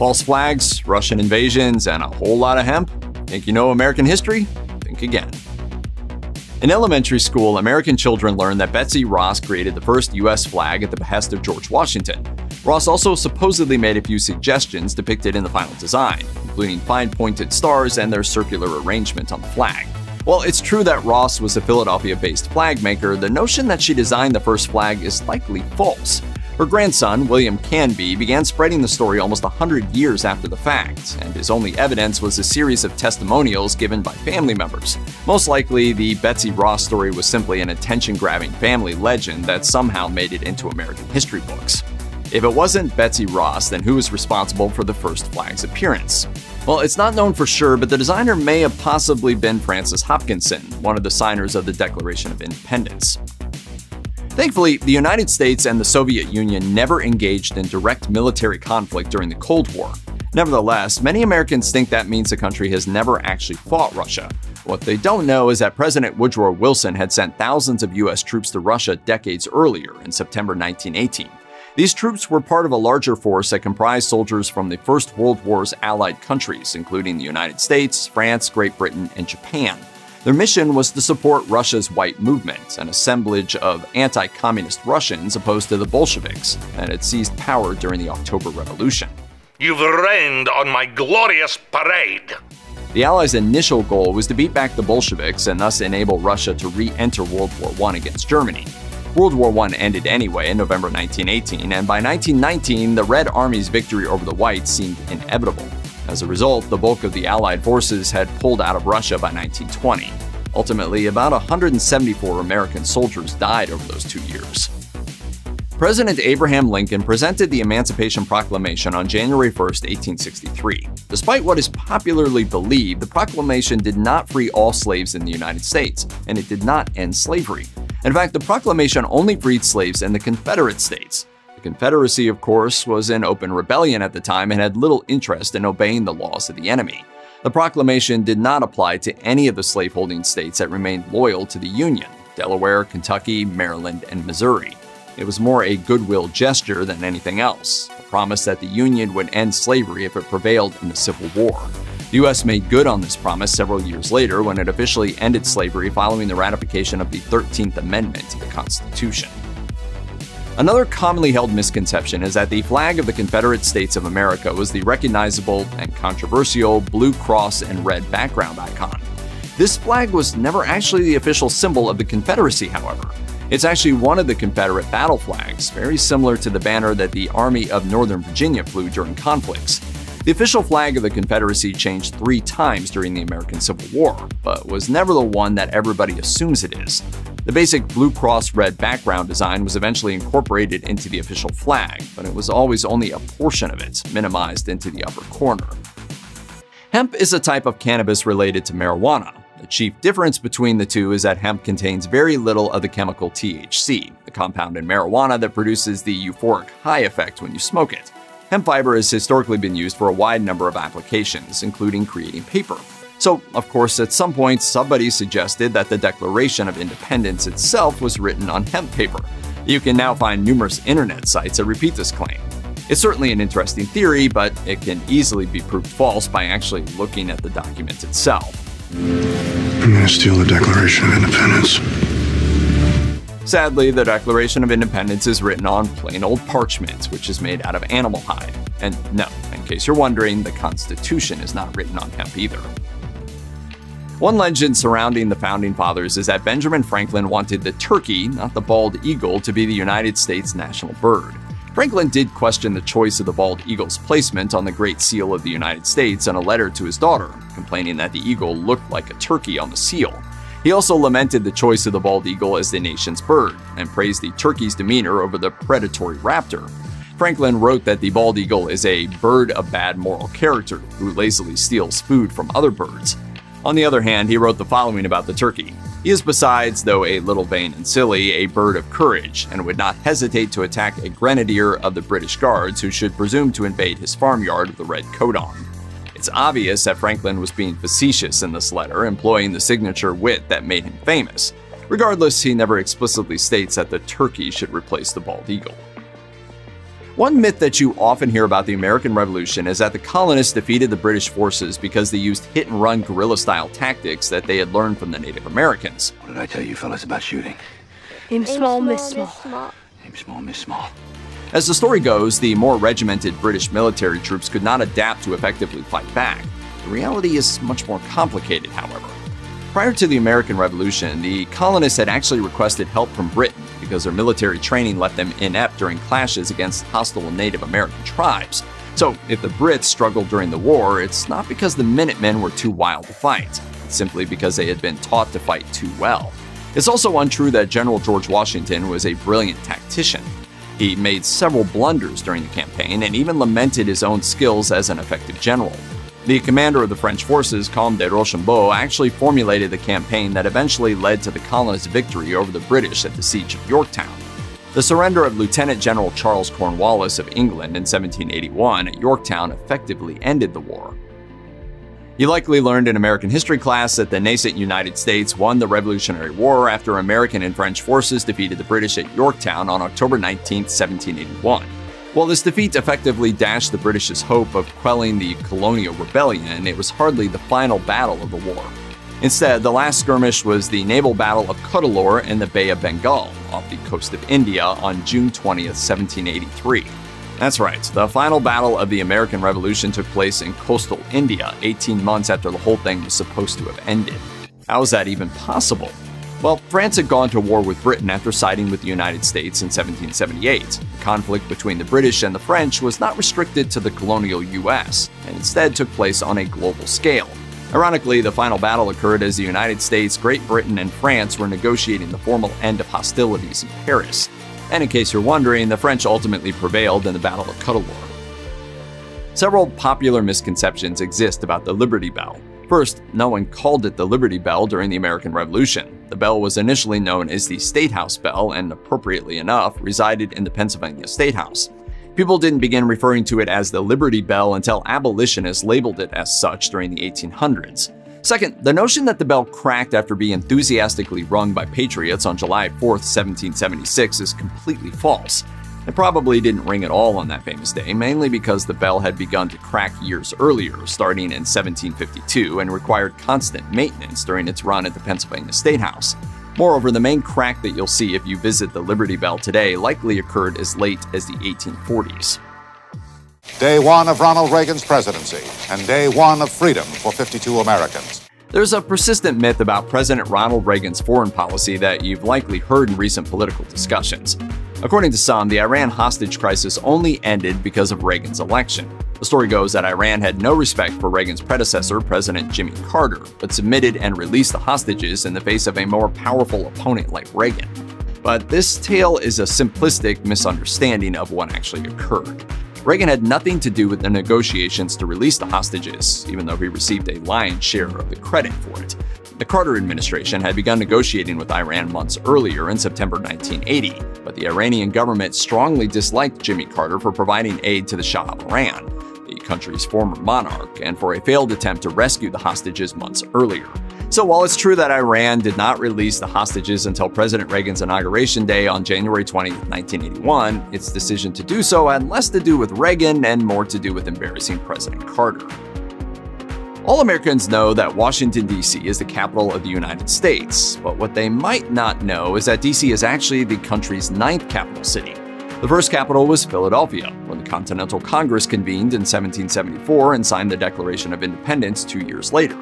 False flags, Russian invasions, and a whole lot of hemp? Think you know American history? Think again. In elementary school, American children learned that Betsy Ross created the first U.S. flag at the behest of George Washington. Ross also supposedly made a few suggestions depicted in the final design, including fine-pointed stars and their circular arrangement on the flag. While it's true that Ross was a Philadelphia-based flag maker, the notion that she designed the first flag is likely false. Her grandson, William Canby, began spreading the story almost 100 years after the fact, and his only evidence was a series of testimonials given by family members. Most likely, the Betsy Ross story was simply an attention-grabbing family legend that somehow made it into American history books. If it wasn't Betsy Ross, then who was responsible for the first flag's appearance? Well, it's not known for sure, but the designer may have possibly been Francis Hopkinson, one of the signers of the Declaration of Independence. Thankfully, the United States and the Soviet Union never engaged in direct military conflict during the Cold War. Nevertheless, many Americans think that means the country has never actually fought Russia. What they don't know is that President Woodrow Wilson had sent thousands of U.S. troops to Russia decades earlier, in September 1918. These troops were part of a larger force that comprised soldiers from the First World War's allied countries, including the United States, France, Great Britain, and Japan. Their mission was to support Russia's White Movement, an assemblage of anti-communist Russians opposed to the Bolsheviks that had seized power during the October Revolution. You've rained on my glorious parade! The Allies' initial goal was to beat back the Bolsheviks and thus enable Russia to re-enter World War I against Germany. World War I ended anyway in November 1918, and by 1919, the Red Army's victory over the Whites seemed inevitable. As a result, the bulk of the Allied forces had pulled out of Russia by 1920. Ultimately, about 174 American soldiers died over those 2 years. President Abraham Lincoln presented the Emancipation Proclamation on January 1, 1863. Despite what is popularly believed, the proclamation did not free all slaves in the United States, and it did not end slavery. In fact, the proclamation only freed slaves in the Confederate States. The Confederacy, of course, was in open rebellion at the time and had little interest in obeying the laws of the enemy. The proclamation did not apply to any of the slaveholding states that remained loyal to the Union: Delaware, Kentucky, Maryland, and Missouri. It was more a goodwill gesture than anything else, a promise that the Union would end slavery if it prevailed in the Civil War. The U.S. made good on this promise several years later when it officially ended slavery following the ratification of the 13th Amendment to the Constitution. Another commonly held misconception is that the flag of the Confederate States of America was the recognizable and controversial blue cross and red background icon. This flag was never actually the official symbol of the Confederacy, however. It's actually one of the Confederate battle flags, very similar to the banner that the Army of Northern Virginia flew during conflicts. The official flag of the Confederacy changed 3 times during the American Civil War, but was never the one that everybody assumes it is. The basic blue cross red background design was eventually incorporated into the official flag, but it was always only a portion of it, minimized into the upper corner. Hemp is a type of cannabis related to marijuana. The chief difference between the two is that hemp contains very little of the chemical THC, the compound in marijuana that produces the euphoric high effect when you smoke it. Hemp fiber has historically been used for a wide number of applications, including creating paper. So, of course, at some point, somebody suggested that the Declaration of Independence itself was written on hemp paper. You can now find numerous internet sites that repeat this claim. It's certainly an interesting theory, but it can easily be proved false by actually looking at the document itself. I'm gonna steal the Declaration of Independence. Sadly, the Declaration of Independence is written on plain old parchment, which is made out of animal hide. And no, in case you're wondering, the Constitution is not written on hemp either. One legend surrounding the Founding Fathers is that Benjamin Franklin wanted the turkey, not the bald eagle, to be the United States national bird. Franklin did question the choice of the bald eagle's placement on the Great Seal of the United States in a letter to his daughter, complaining that the eagle looked like a turkey on the seal. He also lamented the choice of the bald eagle as the nation's bird, and praised the turkey's demeanor over the predatory raptor. Franklin wrote that the bald eagle is a bird of bad moral character who lazily steals food from other birds. On the other hand, he wrote the following about the turkey. He is besides, though a little vain and silly, a bird of courage, and would not hesitate to attack a grenadier of the British Guards who should presume to invade his farmyard with a red coat on. It's obvious that Franklin was being facetious in this letter, employing the signature wit that made him famous. Regardless, he never explicitly states that the turkey should replace the bald eagle. One myth that you often hear about the American Revolution is that the colonists defeated the British forces because they used hit-and-run guerrilla-style tactics that they had learned from the Native Americans. What did I tell you fellas about shooting? Aim small, miss small. Aim small, miss small. As the story goes, the more regimented British military troops could not adapt to effectively fight back. The reality is much more complicated, however. Prior to the American Revolution, the colonists had actually requested help from Britain because their military training left them inept during clashes against hostile Native American tribes. So, if the Brits struggled during the war, it's not because the Minutemen were too wild to fight. It's simply because they had been taught to fight too well. It's also untrue that General George Washington was a brilliant tactician. He made several blunders during the campaign and even lamented his own skills as an effective general. The commander of the French forces, Comte de Rochambeau, actually formulated the campaign that eventually led to the colonists' victory over the British at the Siege of Yorktown. The surrender of Lieutenant General Charles Cornwallis of England in 1781 at Yorktown effectively ended the war. You likely learned in American history class that the nascent United States won the Revolutionary War after American and French forces defeated the British at Yorktown on October 19, 1781. While this defeat effectively dashed the British's hope of quelling the colonial rebellion, it was hardly the final battle of the war. Instead, the last skirmish was the naval battle of Cuddalore in the Bay of Bengal, off the coast of India, on June 20, 1783. That's right, the final battle of the American Revolution took place in coastal India, 18 months after the whole thing was supposed to have ended. How is that even possible? Well, France had gone to war with Britain after siding with the United States in 1778. The conflict between the British and the French was not restricted to the colonial US, and instead took place on a global scale. Ironically, the final battle occurred as the United States, Great Britain, and France were negotiating the formal end of hostilities in Paris. And in case you're wondering, the French ultimately prevailed in the Battle of Cuddalore. Several popular misconceptions exist about the Liberty Bell. First, no one called it the Liberty Bell during the American Revolution. The bell was initially known as the State House Bell and, appropriately enough, resided in the Pennsylvania State House. People didn't begin referring to it as the Liberty Bell until abolitionists labeled it as such during the 1800s. Second, the notion that the bell cracked after being enthusiastically rung by patriots on July 4, 1776 is completely false. It probably didn't ring at all on that famous day, mainly because the bell had begun to crack years earlier, starting in 1752, and required constant maintenance during its run at the Pennsylvania State House. Moreover, the main crack that you'll see if you visit the Liberty Bell today likely occurred as late as the 1840s. Day one of Ronald Reagan's presidency, and day one of freedom for 52 Americans. There's a persistent myth about President Ronald Reagan's foreign policy that you've likely heard in recent political discussions. According to some, the Iran hostage crisis only ended because of Reagan's election. The story goes that Iran had no respect for Reagan's predecessor, President Jimmy Carter, but submitted and released the hostages in the face of a more powerful opponent like Reagan. But this tale is a simplistic misunderstanding of what actually occurred. Reagan had nothing to do with the negotiations to release the hostages, even though he received a lion's share of the credit for it. The Carter administration had begun negotiating with Iran months earlier in September 1980, but the Iranian government strongly disliked Jimmy Carter for providing aid to the Shah of Iran, the country's former monarch, and for a failed attempt to rescue the hostages months earlier. So while it's true that Iran did not release the hostages until President Reagan's inauguration day on January 20, 1981, its decision to do so had less to do with Reagan and more to do with embarrassing President Carter. All Americans know that Washington, D.C. is the capital of the United States, but what they might not know is that D.C. is actually the country's 9th capital city. The first capital was Philadelphia, where the Continental Congress convened in 1774 and signed the Declaration of Independence 2 years later.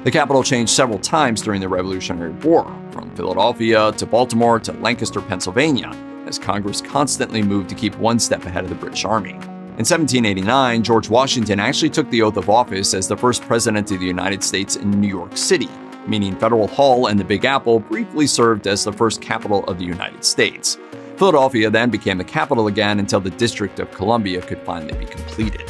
The capital changed several times during the Revolutionary War, from Philadelphia to Baltimore to Lancaster, Pennsylvania, as Congress constantly moved to keep one step ahead of the British Army. In 1789, George Washington actually took the oath of office as the first president of the United States in New York City, meaning Federal Hall and the Big Apple briefly served as the first capital of the United States. Philadelphia then became the capital again until the District of Columbia could finally be completed.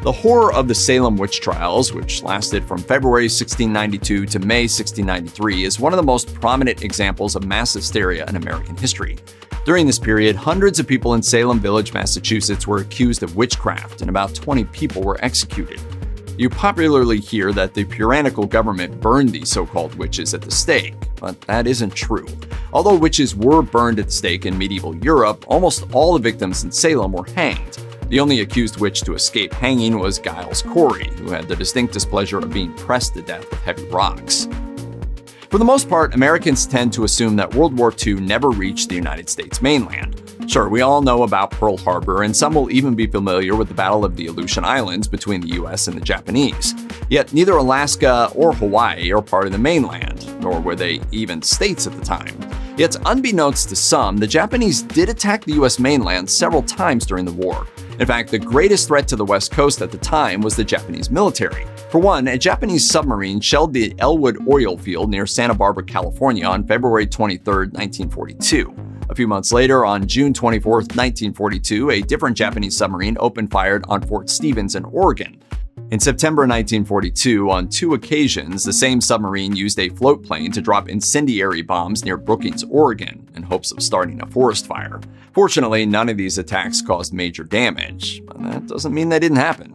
The horror of the Salem witch trials, which lasted from February 1692 to May 1693, is one of the most prominent examples of mass hysteria in American history. During this period, hundreds of people in Salem Village, Massachusetts were accused of witchcraft, and about 20 people were executed. You popularly hear that the puritanical government burned these so-called witches at the stake, but that isn't true. Although witches were burned at the stake in medieval Europe, almost all the victims in Salem were hanged. The only accused witch to escape hanging was Giles Corey, who had the distinct displeasure of being pressed to death with heavy rocks. For the most part, Americans tend to assume that World War II never reached the United States mainland. Sure, we all know about Pearl Harbor, and some will even be familiar with the Battle of the Aleutian Islands between the US and the Japanese. Yet neither Alaska or Hawaii are part of the mainland, nor were they even states at the time. Yet unbeknownst to some, the Japanese did attack the US mainland several times during the war. In fact, the greatest threat to the West Coast at the time was the Japanese military. For one, a Japanese submarine shelled the Elwood oil field near Santa Barbara, California on February 23, 1942. A few months later, on June 24, 1942, a different Japanese submarine opened fire on Fort Stevens in Oregon. In September 1942, on 2 occasions, the same submarine used a float plane to drop incendiary bombs near Brookings, Oregon, in hopes of starting a forest fire. Fortunately, none of these attacks caused major damage, but that doesn't mean they didn't happen.